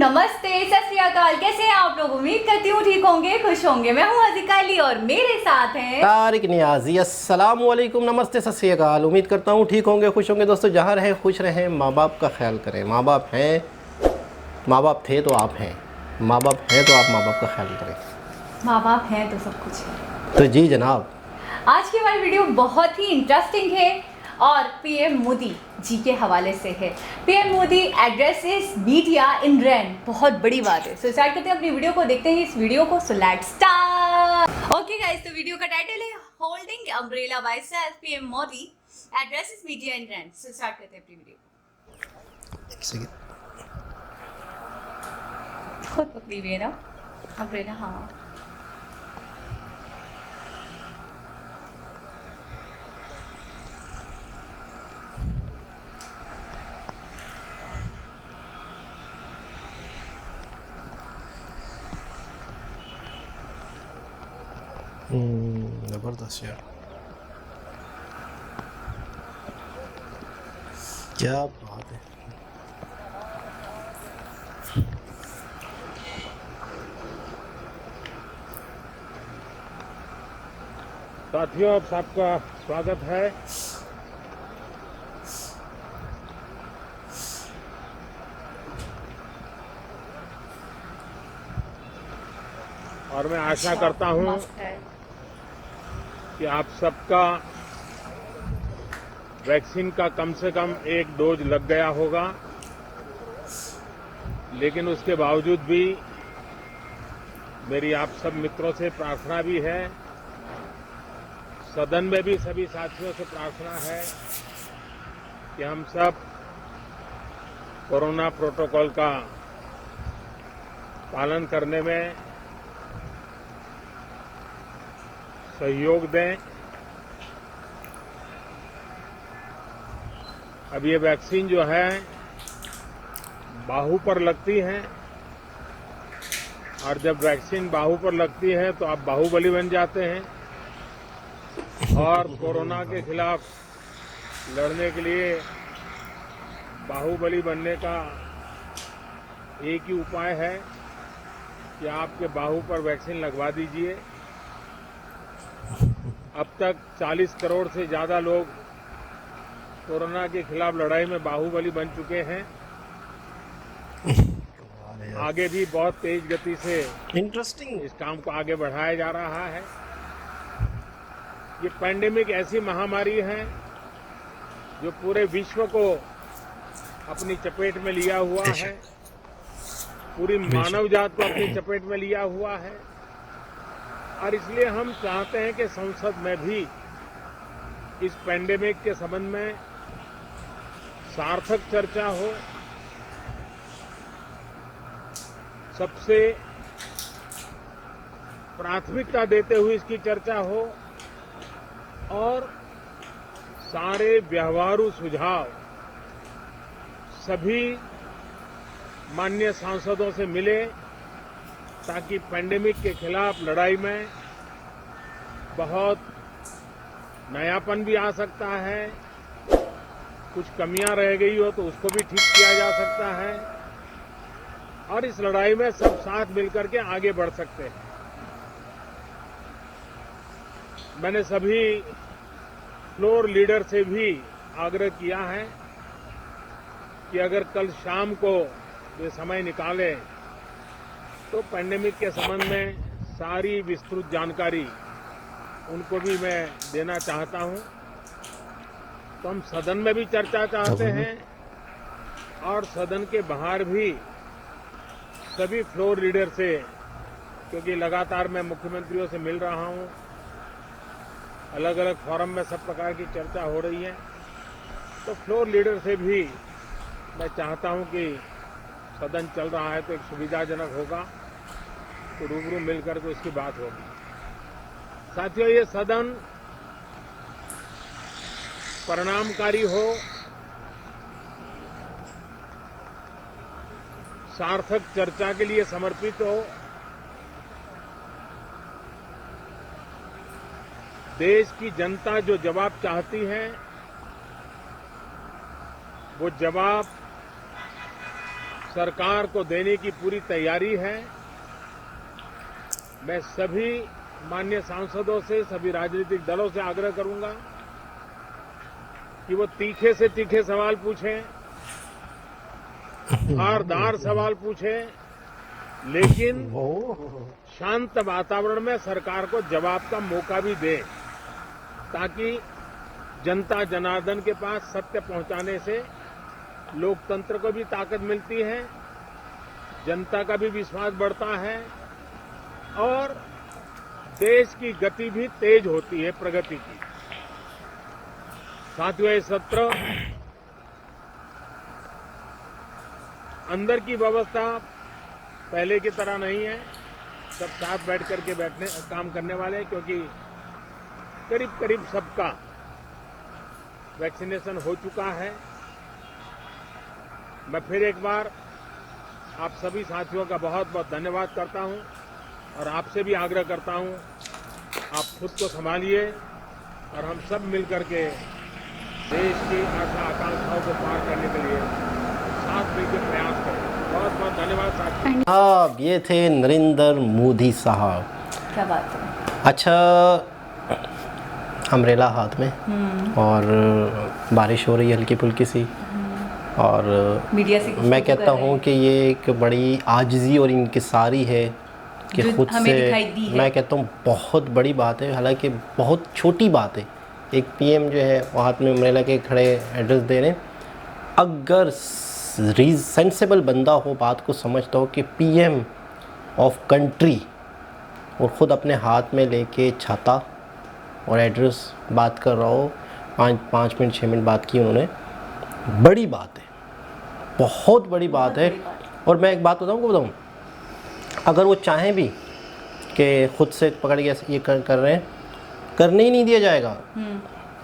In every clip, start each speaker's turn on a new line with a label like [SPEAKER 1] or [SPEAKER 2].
[SPEAKER 1] नमस्ते, सत श्री अकाल। कैसे हैं आप लोग? उम्मीद करती हूँ ठीक होंगे, खुश होंगे। मैं हूँ अज़िका अली और मेरे साथ हैं
[SPEAKER 2] तारिक नियाजी। अस्सलाम वालेकुम, नमस्ते, सत श्री अकाल। उम्मीद करता हूँ ठीक होंगे, खुश होंगे। दोस्तों, जहाँ रहें खुश रहें, माँ बाप का ख्याल करें। माँ बाप हैं, माँ बाप थे तो आप हैं, माँ बाप हैं तो आप माँ बाप का ख्याल करें।
[SPEAKER 1] माँ बाप हैं तो सब कुछ है।
[SPEAKER 2] तो जी जनाब,
[SPEAKER 1] आज की हमारी वीडियो बहुत ही इंटरेस्टिंग है और पीएम मोदी जी के हवाले से है। PM Modi addresses media in रैन, बहुत बड़ी बात है। सो स्टार्ट करते हैं अपनी वीडियो को, देखते हैं इस वीडियो को। So let's start. Okay guys, तो वीडियो का टाइटल है holding umbrella by self, PM Modi addresses media in rain. So start करते हैं अपनी वीडियो को।
[SPEAKER 2] एक सेकंड।
[SPEAKER 1] खुद पकड़ी हुई है ना अम्ब्रेला? हाँ,
[SPEAKER 2] ज़बरदस्त यार, क्या बात है।
[SPEAKER 3] साथियों, आप सबका स्वागत है। और मैं आशा करता हूं
[SPEAKER 1] मस्त है।
[SPEAKER 3] कि आप सबका वैक्सीन का कम से कम एक डोज लग गया होगा। लेकिन उसके बावजूद भी मेरी आप सब मित्रों से प्रार्थना भी है, सदन में भी सभी साथियों से प्रार्थना है कि हम सब कोरोना प्रोटोकॉल का पालन करने में सहयोग दें। अब ये वैक्सीन जो है बाहू पर लगती है, और जब वैक्सीन बाहू पर लगती है तो आप बाहुबली बन जाते हैं। और कोरोना के खिलाफ लड़ने के लिए बाहुबली बनने का एक ही उपाय है कि आपके बाहू पर वैक्सीन लगवा दीजिए। अब तक 40 करोड़ से ज्यादा लोग कोरोना के खिलाफ लड़ाई में बाहुबली बन चुके हैं। आगे भी बहुत तेज गति से
[SPEAKER 2] इंटरेस्टिंग।
[SPEAKER 3] इस काम को आगे बढ़ाया जा रहा है। ये पैंडेमिक ऐसी महामारी है जो पूरे विश्व को अपनी चपेट में लिया हुआ है, पूरी मानव जात को अपनी चपेट में लिया हुआ है। और इसलिए हम चाहते हैं कि संसद में भी इस पैंडेमिक के संबंध में सार्थक चर्चा हो, सबसे प्राथमिकता देते हुए इसकी चर्चा हो, और सारे व्यवहारू सुझाव सभी माननीय सांसदों से मिले, ताकि पैंडेमिक के खिलाफ लड़ाई में बहुत नयापन भी आ सकता है, कुछ कमियां रह गई हो तो उसको भी ठीक किया जा सकता है, और इस लड़ाई में सब साथ मिलकर के आगे बढ़ सकते हैं। मैंने सभी फ्लोर लीडर से भी आग्रह किया है कि अगर कल शाम को ये समय निकाले तो पैंडेमिक के संबंध में सारी विस्तृत जानकारी उनको भी मैं देना चाहता हूं। तो हम सदन में भी चर्चा चाहते हैं और सदन के बाहर भी सभी फ्लोर लीडर से, क्योंकि लगातार मैं मुख्यमंत्रियों से मिल रहा हूं, अलग अलग फोरम में सब प्रकार की चर्चा हो रही है, तो फ्लोर लीडर से भी मैं चाहता हूं कि सदन चल रहा है तो एक सुविधाजनक होगा, तो रूबरू मिलकर के उसकी बात होगी। साथियों, ये सदन परिणामकारी हो, सार्थक चर्चा के लिए समर्पित हो, देश की जनता जो जवाब चाहती है वो जवाब सरकार को देने की पूरी तैयारी है। मैं सभी माननीय सांसदों से, सभी राजनीतिक दलों से आग्रह करूंगा कि वो तीखे से तीखे सवाल पूछें, धारदार सवाल पूछें, लेकिन शांत वातावरण में सरकार को जवाब का मौका भी दें, ताकि जनता जनार्दन के पास सत्य पहुंचाने से लोकतंत्र को भी ताकत मिलती है, जनता का भी विश्वास बढ़ता है और देश की गति भी तेज होती है, प्रगति की। साथियों, ये सत्र अंदर की व्यवस्था पहले की तरह नहीं है। सब साथ बैठ करके काम करने वाले हैं, क्योंकि करीब करीब सबका वैक्सीनेशन हो चुका है। मैं फिर एक बार आप सभी साथियों का बहुत बहुत धन्यवाद करता हूं और आपसे भी आग्रह करता हूं, आप खुद को संभालिए और हम सब मिलकर के देश की आशा आकांक्षाओं को पार करने के लिए साथ मिलकर प्रयास करें। बहुत बहुत धन्यवाद साथियों।
[SPEAKER 2] अब ये थे नरेंद्र मोदी साहब।
[SPEAKER 1] क्या बात है।
[SPEAKER 2] अच्छा, अम्ब्रेला हाथ में और बारिश हो रही है हल्की फुल्की सी, और
[SPEAKER 1] मीडिया से
[SPEAKER 2] मैं कहता हूँ कि ये एक बड़ी आजिज़ी और इंकिसारी है कि
[SPEAKER 1] जो
[SPEAKER 2] खुद
[SPEAKER 1] हमें
[SPEAKER 2] से,
[SPEAKER 1] दिखाई दी है।
[SPEAKER 2] मैं कहता हूँ बहुत बड़ी बात है, हालांकि बहुत छोटी बात है। एक पीएम जो है वो हाथ में अम्ब्रेला के खड़े एड्रेस दे रहे हैं। अगर सेंसेबल बंदा हो, बात को समझता हो कि पीएम ऑफ कंट्री और ख़ुद अपने हाथ में लेके छाता और एड्रेस बात कर रहा हो, 5 मिनट 6 मिनट बात की उन्होंने, बड़ी बात है, बहुत बड़ी बात है। और मैं एक बात बताऊँ, अगर वो चाहें भी कि ख़ुद से पकड़ के ये कर रहे हैं, करने ही नहीं दिया जाएगा।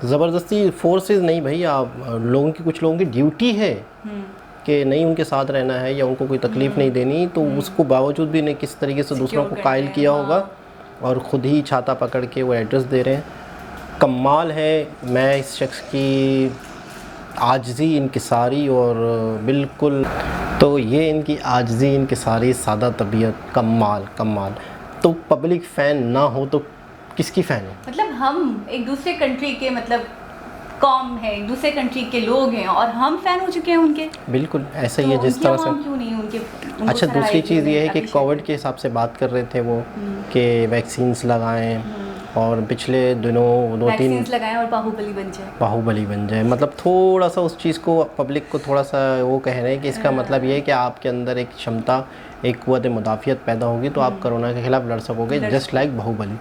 [SPEAKER 2] ज़बरदस्ती फोर्सेस नहीं भाई, आप लोगों की, कुछ लोगों की ड्यूटी है कि नहीं उनके साथ रहना है या उनको कोई तकलीफ़ नहीं देनी, तो उसको बावजूद भी ने किस तरीके से दूसरों को कायल किया होगा और ख़ुद ही छाता पकड़ के वो एड्रेस दे रहे हैं। कमाल है। मैं इस शख्स की आजिज़ी, इंकिसारी और बिल्कुल, तो ये इनकी आजिज़ी, इंकिसारी, सादा तबीयत, कमाल। तो पब्लिक फ़ैन ना हो तो किसकी फ़ैन है?
[SPEAKER 1] मतलब हम एक दूसरे कंट्री के, मतलब कौम है, एक दूसरे कंट्री के लोग हैं और हम फैन हो चुके हैं उनके।
[SPEAKER 2] बिल्कुल ऐसा ही है जिस तरह से।
[SPEAKER 1] क्यों नहीं उनके?
[SPEAKER 2] अच्छा, दूसरी चीज़ ये है कि कोविड के हिसाब से बात कर रहे थे वो कि वैक्सीन्स लगाएं और पिछले दिनों 2-3
[SPEAKER 1] वैक्सीन्स लगाएं और बाहुबली बन जाए। मतलब थोड़ा सा उस चीज़ को पब्लिक को थोड़ा सा वो कह रहे हैं कि इसका मतलब ये है कि आपके अंदर एक क्षमता, एक क़ुव्वत मुदाफ़ियत पैदा होगी तो आप कोरोना के खिलाफ लड़ सकोगे, जस्ट लाइक बाहुबली।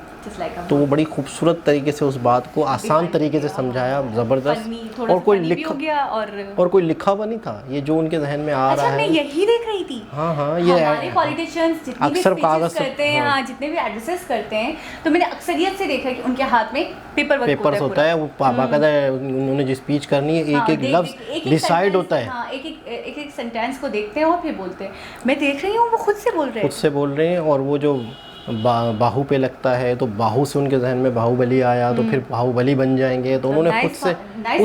[SPEAKER 1] तो वो बड़ी खूबसूरत तरीके से उस बात को आसान तरीके से समझाया, ज़बरदस्त। और कोई लिखा हुआ नहीं था, ये जो उनके जहन में आ रहा है। मैं यही देख रही थी।
[SPEAKER 2] हाँ, ये
[SPEAKER 1] हमारे पॉलिटिशियंस जितने भी स्पीचेस करते हैं, हाँ, जितने भी एड्रेसेस करते हैं, तो मैंने अक्सरियत से देखा कि उनके हाथ में पेपर्स होता है।
[SPEAKER 2] वो बाकायदा उन्होंने जो स्पीच करनी है, एक लफ्ज़ डिसाइड होता है।
[SPEAKER 1] एक सेंटेंस को देखते हैं और फिर बोलते हैं। मैं देख रही हूँ वो खुद से बोल रहे हैं। और वो जो बाहु पे लगता है, तो बाहु से उनके जहन में बाहुबली आया, तो फिर बाहुबली बन जाएंगे। तो उन्होंने खुद से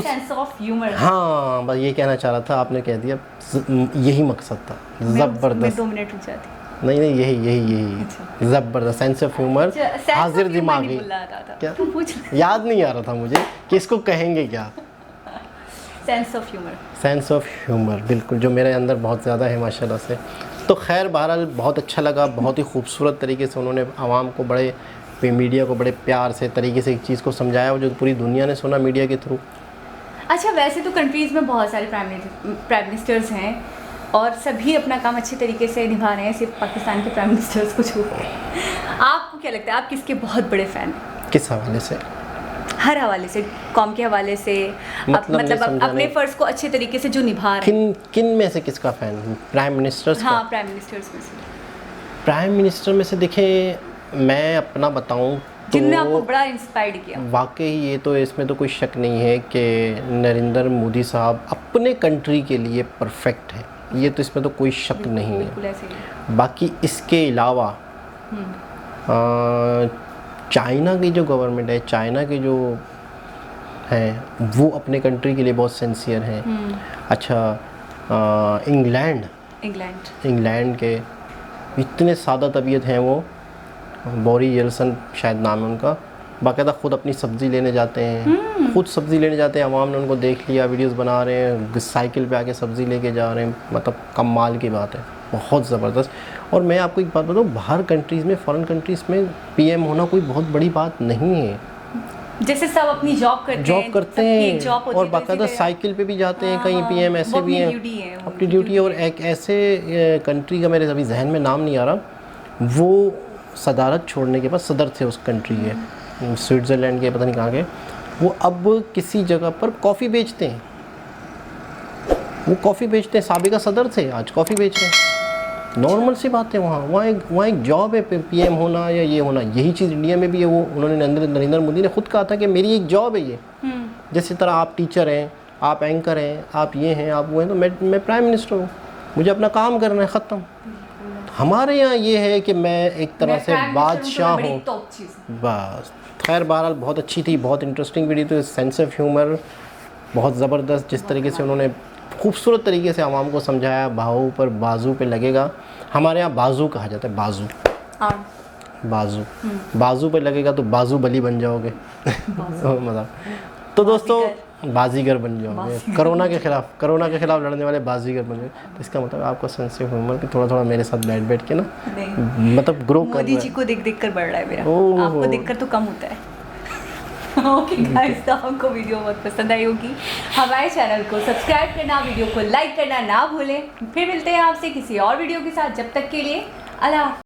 [SPEAKER 1] सेंस ऑफ ह्यूमर।
[SPEAKER 2] हाँ, बस ये कहना चाह रहा था, आपने कह दिया, यही मकसद था। ज़बरदस्त।
[SPEAKER 1] 2 मिनट रुक जाती।
[SPEAKER 2] नहीं, यही ज़बरदस्त सेंस ऑफ ह्यूमर, हाजिर दिमागी। क्या याद नहीं आ रहा था मुझे कि इसको कहेंगे क्या। सेंस ऑफ ह्यूमर, बिल्कुल, जो मेरे अंदर बहुत ज़्यादा है माशाल्लाह से। तो खैर, बहरहाल बहुत अच्छा लगा, बहुत ही खूबसूरत तरीके से उन्होंने आवाम को, बड़े मीडिया को बड़े प्यार से तरीके से एक चीज़ को समझाया, जो पूरी दुनिया ने सुना मीडिया के थ्रू।
[SPEAKER 1] अच्छा, वैसे तो कंट्रीज़ में बहुत सारे प्राइम मिनिस्टर्स हैं और सभी अपना काम अच्छे तरीके से निभा रहे हैं, सिर्फ पाकिस्तान के प्राइम मिनिस्टर्स को छोड़। आपको क्या लगता है, आप किसके बहुत बड़े फ़ैन हैं?
[SPEAKER 2] किस हवाले से?
[SPEAKER 1] हर हवाले से, कौम के हवाले से, मतलब अपने फ़र्ज़ को अच्छे तरीके से जो निभा रहे हैं।
[SPEAKER 2] किन में से किसका फ़ैन हूँ? Prime ministers?
[SPEAKER 1] हाँ, प्राइम मिनिस्टर्स में से।
[SPEAKER 2] प्राइम मिनिस्टर में से देखें, मैं अपना बताऊँ तो
[SPEAKER 1] जिनने आपको बड़ा इंस्पायर्ड किया।
[SPEAKER 2] वाकई ये तो, इसमें तो कोई शक नहीं है कि नरेंद्र मोदी साहब अपने कंट्री के लिए परफेक्ट है, ये तो इसमें तो कोई शक नहीं है। बाकी इसके अलावा चाइना की जो गवर्नमेंट है, चाइना के जो हैं वो अपने कंट्री के लिए बहुत सिंसियर हैं। अच्छा, इंग्लैंड इंग्लैंड के, इतने सादा तबीयत हैं वो। बोरी जेल्सन शायद नाम है उनका। बाकायदा ख़ुद अपनी सब्ज़ी लेने जाते हैं, खुद सब्ज़ी लेने जाते हैं। अवाम ने उनको देख लिया, वीडियोस बना रहे हैं, साइकिल पे आके सब्ज़ी लेके जा रहे हैं। मतलब कमाल की बात है, बहुत ज़बरदस्त। और मैं आपको एक बात बताऊँ, बाहर कंट्रीज़ में, फॉरेन कंट्रीज़ में पीएम होना कोई बहुत बड़ी बात नहीं है।
[SPEAKER 1] जैसे सब अपनी जॉब करते हैं
[SPEAKER 2] और बाकायदा साइकिल पे भी जाते हैं कहीं। पीएम ऐसे भी हैं, अपनी ड्यूटी। और एक ऐसे कंट्री का मेरे अभी जहन में नाम नहीं आ रहा, वो सदारत छोड़ने के बाद सदर थे उस कंट्री के, स्विट्ज़रलैंड के, पता नहीं कहाँ के। वो अब किसी जगह पर कॉफ़ी बेचते हैं, वो कॉफ़ी बेचते हैं। साबिका सदर थे, आज कॉफ़ी बेच रहे हैं। नॉर्मल सी बात है। वहाँ एक जॉब है पीएम होना या ये होना। यही चीज़ इंडिया में भी है। वो उन्होंने नरेंद्र मोदी ने खुद कहा था कि मेरी एक जॉब है ये। जैसे तरह आप टीचर हैं, आप एंकर हैं, आप ये हैं, आप वो हैं, तो मैं प्राइम मिनिस्टर हूँ, मुझे अपना काम करना है, ख़त्म। हमारे यहाँ ये है कि मैं एक तरह से बादशाह हूँ बस। खैर बहरहाल बहुत अच्छी थी, बहुत इंटरेस्टिंग वीडियो थी। सेंस ऑफ ह्यूमर बहुत ज़बरदस्त, जिस तरीके से उन्होंने खूबसूरत तरीके से आवाम को समझाया। बाहू पर बाजू पे लगेगा, हमारे यहाँ बाजू कहा जाता है, बाजू बाजू पे लगेगा तो बाजू बली बन जाओगे। मतलब तो दोस्तों बाजीगर बन जाओगे। कोरोना के खिलाफ लड़ने वाले बाजीगर बन गए। तो इसका मतलब आपका सेंस ऑफ ह्यूमर भी थोड़ा मेरे साथ बैठ के ना मतलब ग्रो कर रहा है।
[SPEAKER 1] मोदी जी को देख कर बढ़ रहा है मेरा, आपको देखकर तो कम होता है। ओके गाइस, तो आपको वीडियो बहुत पसंद आई होगी। हमारे चैनल को सब्सक्राइब करना, वीडियो को लाइक करना ना भूलें। फिर मिलते हैं आपसे किसी और वीडियो के साथ। जब तक के लिए अल्लाह।